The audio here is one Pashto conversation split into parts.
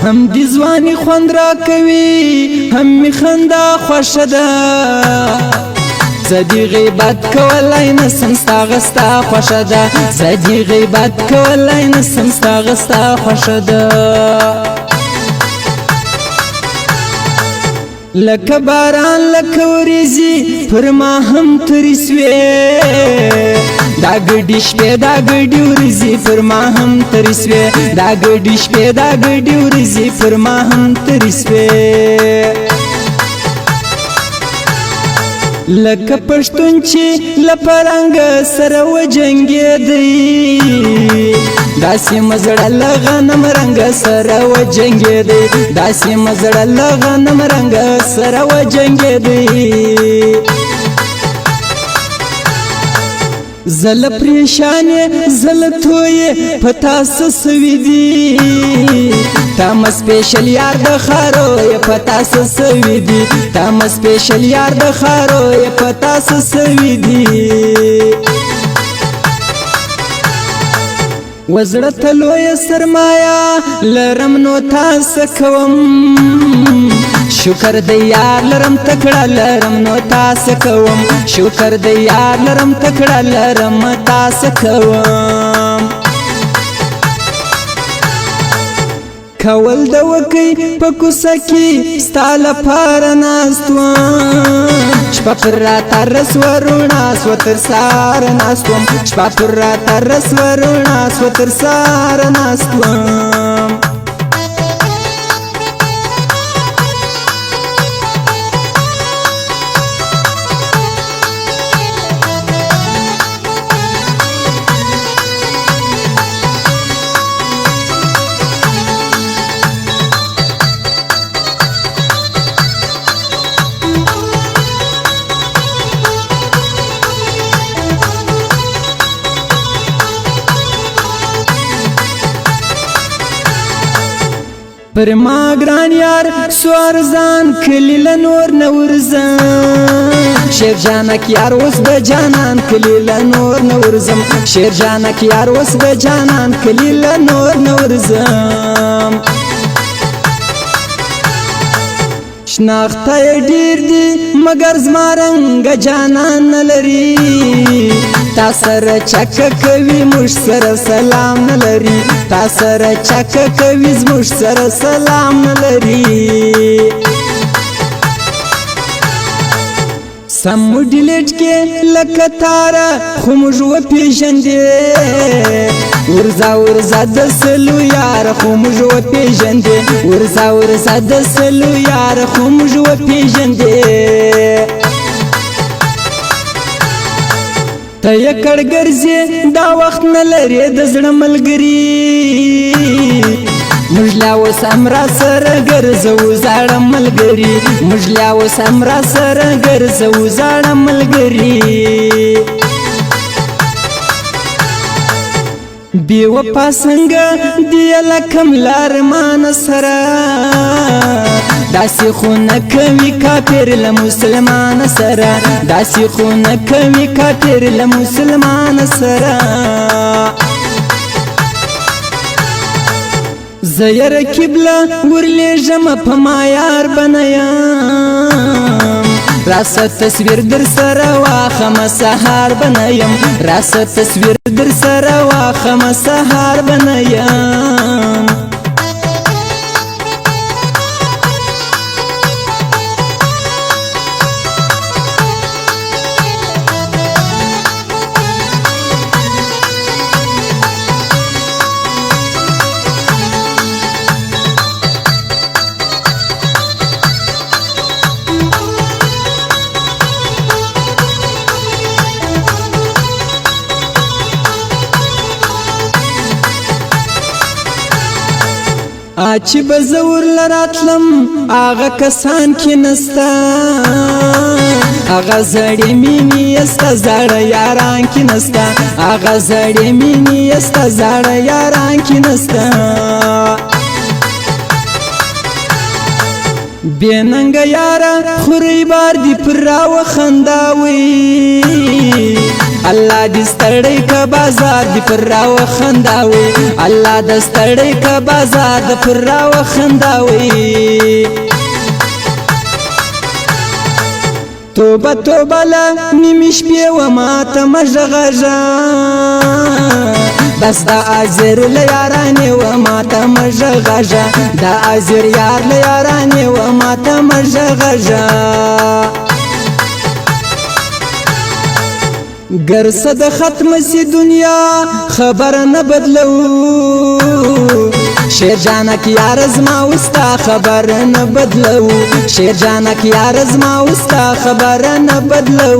هم دی ځواني خوند را کوي هم می خندا خوښه ده زه دې غیبت کولی نسم ستا غستا خوښه ده زه دې غیبت کولی نسم ستا غستا خوښه ده لکه باران لکه وریځې پر ما هم ترې سوې دا ګډې شپې دا ګډې ورځې پر ما هم ترې سوې دا ګډې شپې دا ګډې ورځې پر ما هم ترې سوې لکه پښتون چې له پرنګ سره وجنګېدی داسې مزړه له غنم رنګ سره وجنګېدی داسې مزړه له غنم رنګ سره وجنګېدی زل پریشانې زل تویې په تاسو سوي دي تام سپیشل یار د خارو یې په تاسو سوي دي تام سپیشل یار د خارو یې په تاسو سوي دي وزړه ته لویه سرمایه لرم نو تاسو کوم شکر د یار لرم تکړه لرم نو تاسو کوم شکر د یار لرم تکړه لرم تاسو کوم کول د وکی په کوڅه کې ستا لپاره ناست وم شپه پر راته رس وروڼه سوه تر سهاره ناست وم شپه پر راته رس وروڼه سوه تر سهاره ناست وم پر ما ګران یار سوار ځان کلی له نور نه ورځم شیر جانک یار اوس د جانان کلی له نور نه ورځم شیر جانک یار اوس د جانان کلی له نور نه ورځم شناخته یې ډېر دي مګر زما رنګه جانان نه لري تا سره چکه کوي موږ سره سلام نه لري تا سره چکه کوي زموږ سره سلام نه لري سم ډیلیټ کې لکه تاره خو موږ وپېژندې ورځه ورځه د سلو یار خو موږ وپېژندې ورځه ورځه د سلو یار خو موږ وپېژندې ته یې کړ ګرځې دا وخت نه لرې د زړه ملګري موږ لا اوس هم را سره ګرځو زاړه ملګري موږ لا اوس هم را سره ګرځو زاړه ملګري بې وفا څنګه دی لکم لار مان سره داسې خو نه کوي کافر له مسلمان سره داسې خو نه کوي کافر له مسلمان سره زه یې رقیبله ورلېږم په ما یار بنیم راسه تصویر در سره واخمه سهار بنیم راسه تصویر در سره واخمه سهار بنیم چې بزور لراتلم آغا کسان کی نستا آغا زړې مینې استا زړه یاران کی نستا آغا زړې مینې استا زړه یاران کی نستا بیننګ یارا خوري بار دی پر راو خنداوي الله دې ستړی که بازار دې پر راوخنداوي الله دې ستړی که بازار دې پر راوخنداوي توبه توبه لا نیمې شپې وما ته مه غږه بس دا ازر له یارانې وما ته مه غږه دا ازر یار له یارانې وما ته مه غږه ګرسه د ختم سی دنیا خبر نه بدلو شیر جانک یار زما وستا خبر نه بدلو شیر جانک یار زما وستا خبر نه بدلو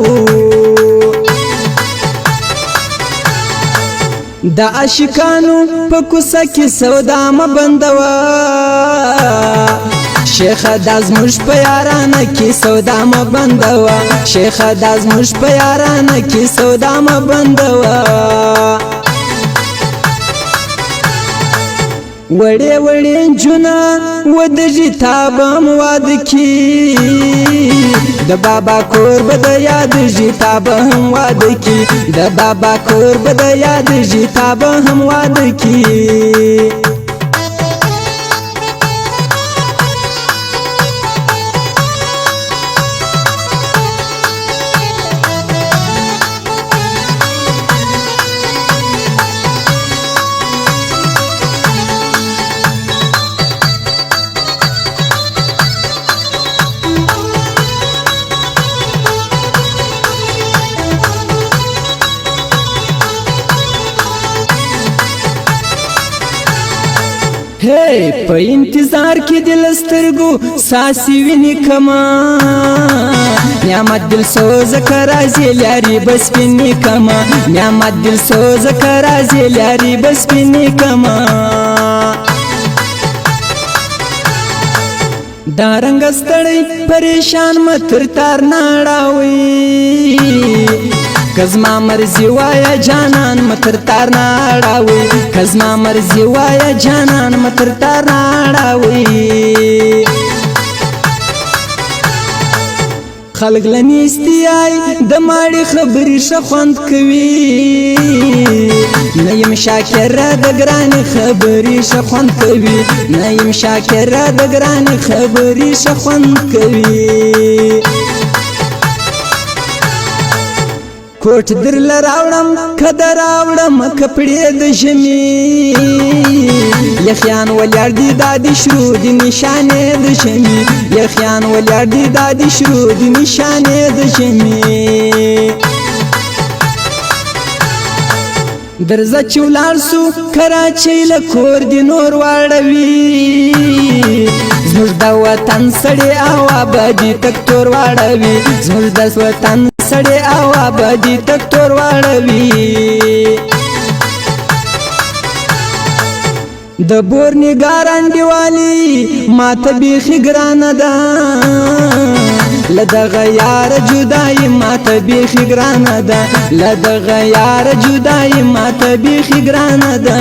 دا عاشقانو په کوڅه کې سودا مه بندوه شیخه دا زموږ په یارانه کې سودا مه بندوه شیخه دا زموږ په یارانه کې سودا مه بندوه وړې وړې نجونه ودږي تا به هم واده کې د بابا کور به د یادږي تا به هم واده کې د بابا کور به د یادږي تا به هم واده کې په انتظار کې دل سترګو ساسي ویني کما نعمت دل سوز کرازي لاري بس ویني کما نعمت دل سوز کرازي لاري بس ویني کما دا رنگ ستړی پریشان متر تار ناړاوي کزما مرزي وایا جانان متر تار ناړاوي کزما مرزي وایا جانان متر تار ناړاوي خلق لنیستیای د ماړي خبرې شخوند کوي نیم شاکر د ګرانې خبرې شخوند کوي نیم شاکر د ګرانې خبرې شخوند کوي کوټ در لراوړم کدر راوړم کپړې د ژمي یخیان ولاړ دي دادی شروع دي نشانې د ژمي یخیان ولاړ دي دادی شروع دي نشانې د ژمي درځه چې ولاړ سو کراچۍ له کور دي نور واړوي زموږ د وطن سړی او ابدي تک تور واړوي زموږ د وطن سړی او ابدي تک تور واړوي د بور نگار انډیوالي ماته بیخي ګرانه ده لدغه یار جدای ماته بیخي ګرانه ده لدغه یار جدای ماته بیخي ګرانه ده